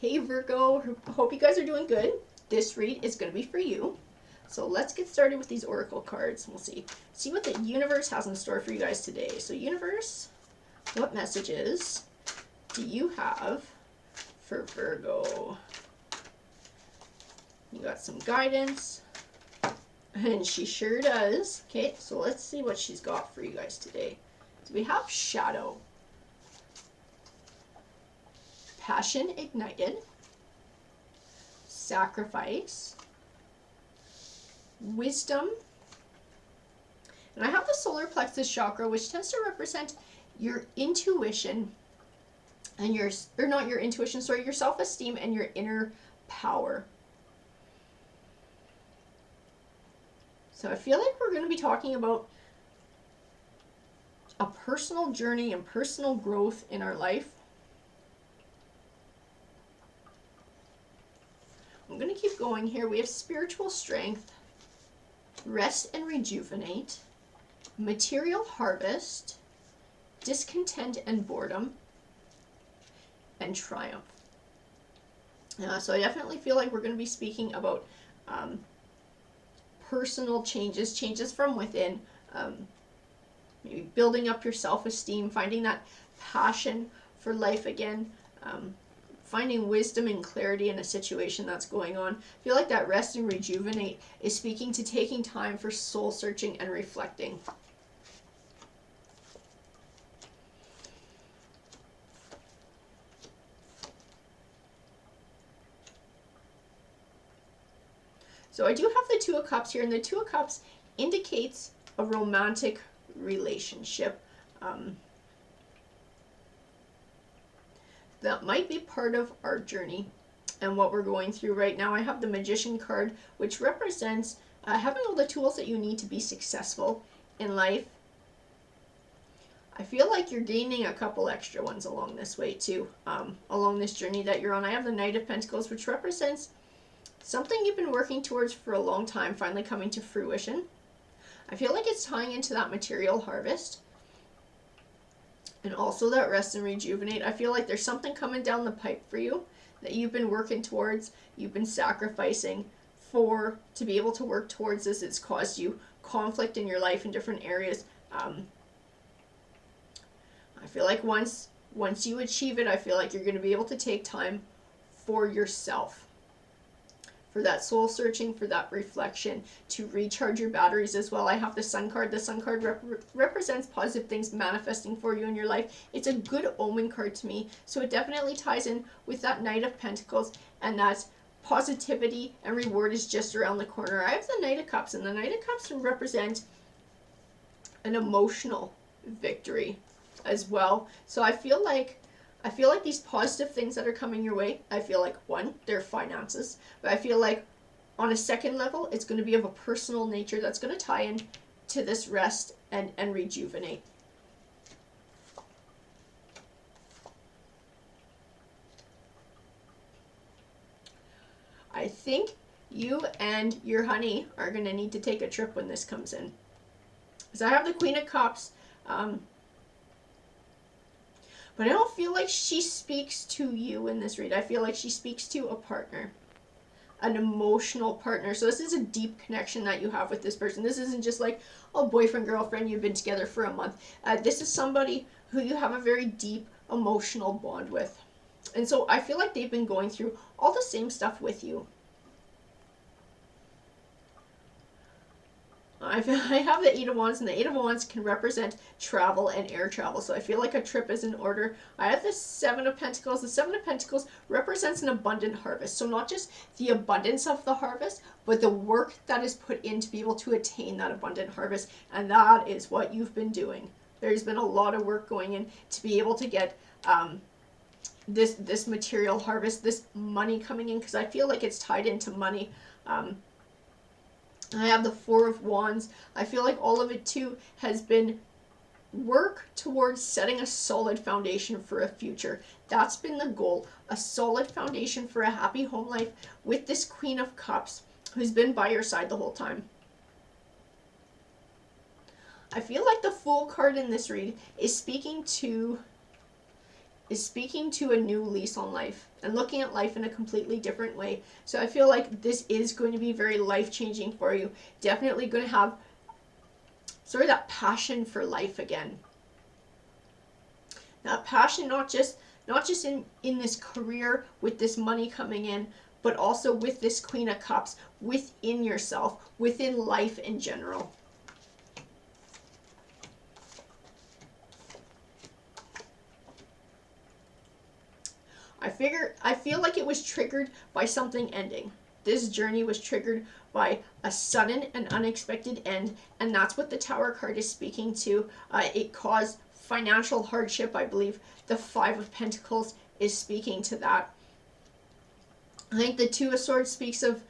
Hey Virgo, hope you guys are doing good. This read is going to be for you. So let's get started with these oracle cards. We'll see what the universe has in store for you guys today. So universe, what messages do you have for Virgo? You got some guidance, and she sure does. Okay, so let's see what she's got for you guys today. So we have shadow, passion ignited, sacrifice, wisdom, and I have the solar plexus chakra, which tends to represent your intuition and your self-esteem and your inner power. So I feel like we're going to be talking about a personal journey and personal growth in our life. I'm going to keep going here. We have spiritual strength, rest and rejuvenate, material harvest, discontent and boredom, and triumph. So I definitely feel like we're going to be speaking about personal changes from within, maybe building up your self-esteem, finding that passion for life again, finding wisdom and clarity in a situation that's going on. I feel like that rest and rejuvenate is speaking to taking time for soul searching and reflecting. So I do have the Two of Cups here, and the Two of Cups indicates a romantic relationship. That might be part of our journey and what we're going through right now. I have the Magician card, which represents having all the tools that you need to be successful in life. I feel like you're gaining a couple extra ones along this way too, along this journey that you're on. I have the Knight of Pentacles, which represents something you've been working towards for a long time finally coming to fruition. I feel like it's tying into that material harvest and also that rest and rejuvenate. I feel like there's something coming down the pipe for you that you've been working towards, you've been sacrificing for to be able to work towards this. It's caused you conflict in your life in different areas. I feel like once you achieve it, I feel like you're going to be able to take time for yourself, for that soul searching, for that reflection, to recharge your batteries as well. I have the Sun card. The Sun card represents positive things manifesting for you in your life. It's a good omen card to me, so it definitely ties in with that Knight of Pentacles, and that positivity and reward is just around the corner. I have the Knight of Cups, and the Knight of Cups represent an emotional victory as well. So I feel like these positive things that are coming your way, I feel like, one, they're finances, but I feel like on a second level, it's going to be of a personal nature that's going to tie in to this rest and rejuvenate. I think you and your honey are going to need to take a trip when this comes in. So I have the Queen of Cups, but I don't feel like she speaks to you in this read. I feel like she speaks to a partner, an emotional partner. So this is a deep connection that you have with this person. This isn't just like a boyfriend, girlfriend, you've been together for a month. This is somebody who you have a very deep emotional bond with. And so I feel like they've been going through all the same stuff with you. I have the Eight of Wands, and the Eight of Wands can represent travel and air travel. So I feel like a trip is in order. I have the Seven of Pentacles. The Seven of Pentacles represents an abundant harvest. So not just the abundance of the harvest, but the work that is put in to be able to attain that abundant harvest. And that is what you've been doing. There's been a lot of work going in to be able to get this material harvest, this money coming in, because I feel like it's tied into money. I have the Four of Wands. I feel like all of it too has been work towards setting a solid foundation for a future. That's been the goal, a solid foundation for a happy home life with this Queen of Cups who's been by your side the whole time. I feel like the Fool card in this read is speaking to is speaking to a new lease on life and looking at life in a completely different way. So I feel like this is going to be very life-changing for you. Definitely going to have sort of that passion for life again. That passion, not just in this career with this money coming in, but also with this Queen of Cups within yourself, within life in general. I feel like it was triggered by something ending. This journey was triggered by a sudden and unexpected end, and that's what the Tower card is speaking to. It caused financial hardship, I believe. The Five of Pentacles is speaking to that. I think the Two of Swords speaks of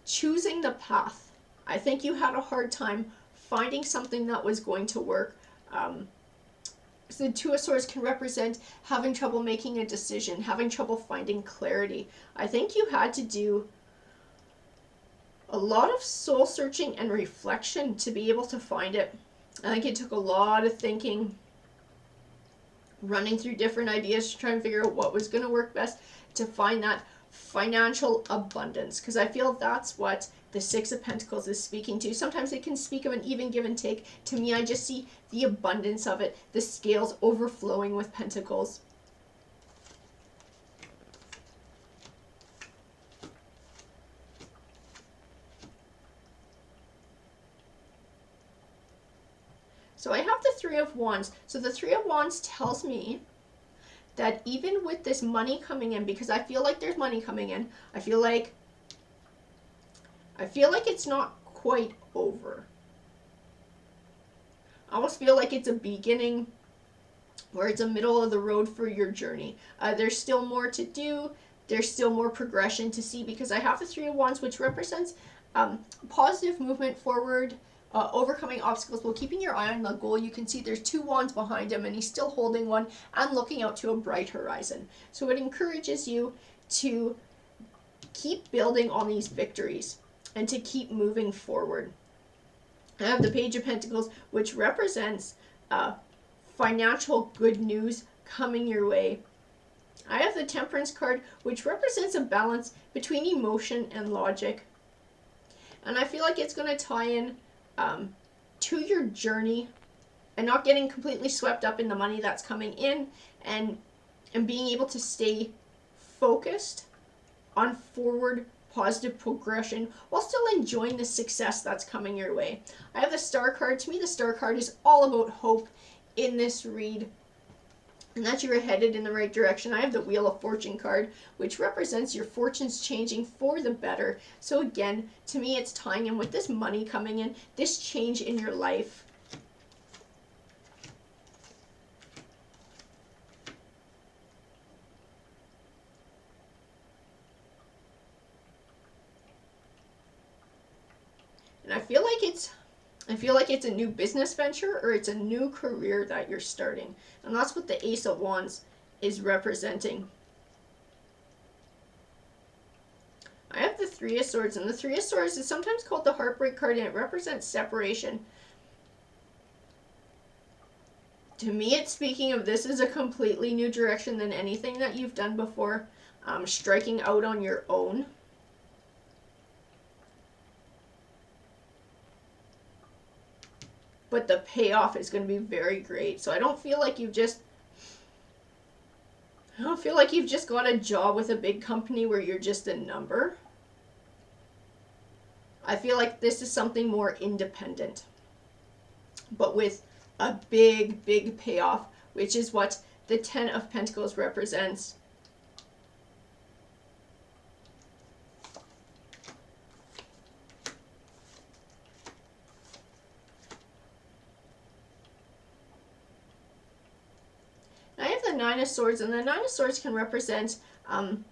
choosing the path. I think you had a hard time finding something that was going to work. So the Two of Swords can represent having trouble making a decision, having trouble finding clarity. I think you had to do a lot of soul searching and reflection to be able to find it. I think it took a lot of thinking, running through different ideas to try and figure out what was going to work best to find that financial abundance, because I feel that's what the Six of Pentacles is speaking to. Sometimes it can speak of an even give and take. To me, I just see the abundance of it, the scales overflowing with pentacles. So I have the Three of Wands. So the Three of Wands tells me that even with this money coming in, because I feel like there's money coming in, I feel like it's not quite over. I almost feel like it's a beginning or it's a middle of the road for your journey. There's still more to do. There's still more progression to see, because I have the Three of Wands, which represents positive movement forward, overcoming obstacles while keeping your eye on the goal. You can see there's two wands behind him and he's still holding one and looking out to a bright horizon. So it encourages you to keep building on these victories and to keep moving forward. I have the Page of Pentacles, which represents financial good news coming your way. I have the Temperance card, which represents a balance between emotion and logic. And I feel like it's going to tie in to your journey and not getting completely swept up in the money that's coming in, and being able to stay focused on forward positive progression while still enjoying the success that's coming your way. I have the Star card. To me, the Star card is all about hope in this read, and that you're headed in the right direction. I have the Wheel of Fortune card, which represents your fortunes changing for the better. So again, to me, it's tying in with this money coming in, this change in your life. And I feel like it's a new business venture or it's a new career that you're starting. And that's what the Ace of Wands is representing. I have the Three of Swords, and the Three of Swords is sometimes called the Heartbreak card, and it represents separation. To me, it's speaking of this is a completely new direction than anything that you've done before. Striking out on your own. But the payoff is going to be very great. So I don't feel like you've just got a job with a big company where you're just a number. I feel like this is something more independent, but with a big, big payoff, which is what the Ten of Pentacles represents. Nine of Swords, and the Nine of Swords can represent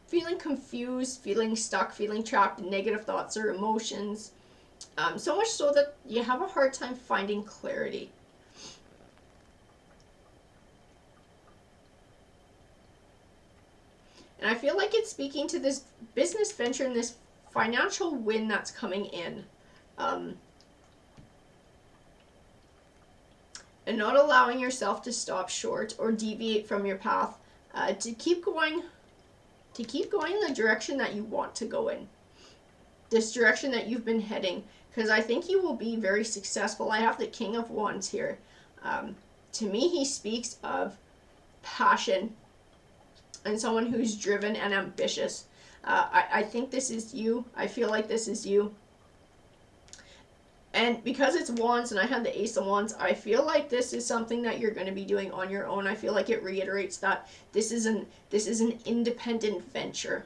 feeling confused, feeling stuck, feeling trapped in negative thoughts or emotions, so much so that you have a hard time finding clarity. And I feel like it's speaking to this business venture and this financial win that's coming in. And not allowing yourself to stop short or deviate from your path. to keep going in the direction that you want to go in, this direction that you've been heading, because I think you will be very successful. I have the King of Wands here. To me, he speaks of passion and someone who's driven and ambitious. I think this is you. I feel like this is you. And because it's Wands and I have the Ace of Wands, I feel like this is something that you're going to be doing on your own. I feel like it reiterates that this is an independent venture.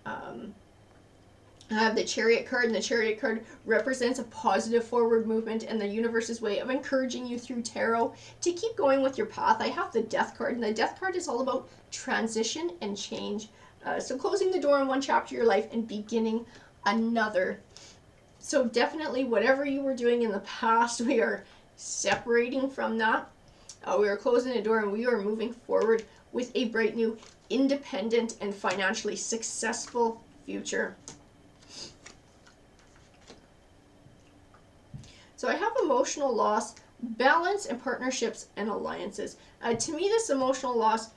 I have the Chariot card, and the Chariot card represents a positive forward movement and the universe's way of encouraging you through tarot to keep going with your path. I have the Death card, and the Death card is all about transition and change. So closing the door on one chapter of your life and beginning another. So definitely whatever you were doing in the past, we are separating from that. We are closing the door and we are moving forward with a bright new, independent, and financially successful future. So I have emotional loss, balance, and partnerships and alliances. To me, this emotional loss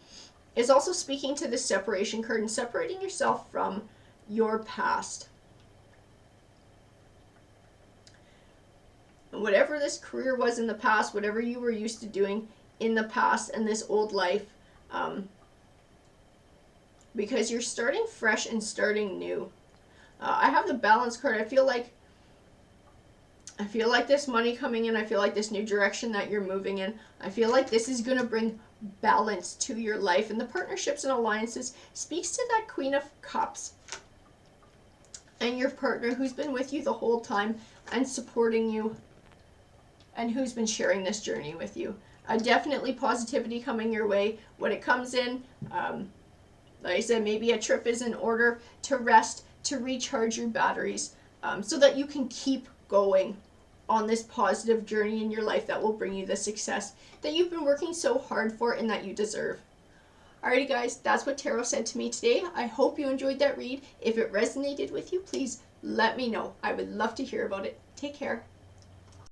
is also speaking to the separation card and separating yourself from your past. Whatever this career was in the past, whatever you were used to doing in the past and this old life, because you're starting fresh and starting new. I have the Balance card. I feel like this money coming in. I feel like this new direction that you're moving in. I feel like this is going to bring balance to your life. And the partnerships and alliances speaks to that Queen of Cups and your partner who's been with you the whole time and supporting you, and who's been sharing this journey with you. Definitely positivity coming your way. When it comes in, like I said, maybe a trip is in order to rest, to recharge your batteries, so that you can keep going on this positive journey in your life that will bring you the success that you've been working so hard for and that you deserve. Alrighty guys, that's what Tarot said to me today. I hope you enjoyed that read. If it resonated with you, please let me know. I would love to hear about it. Take care.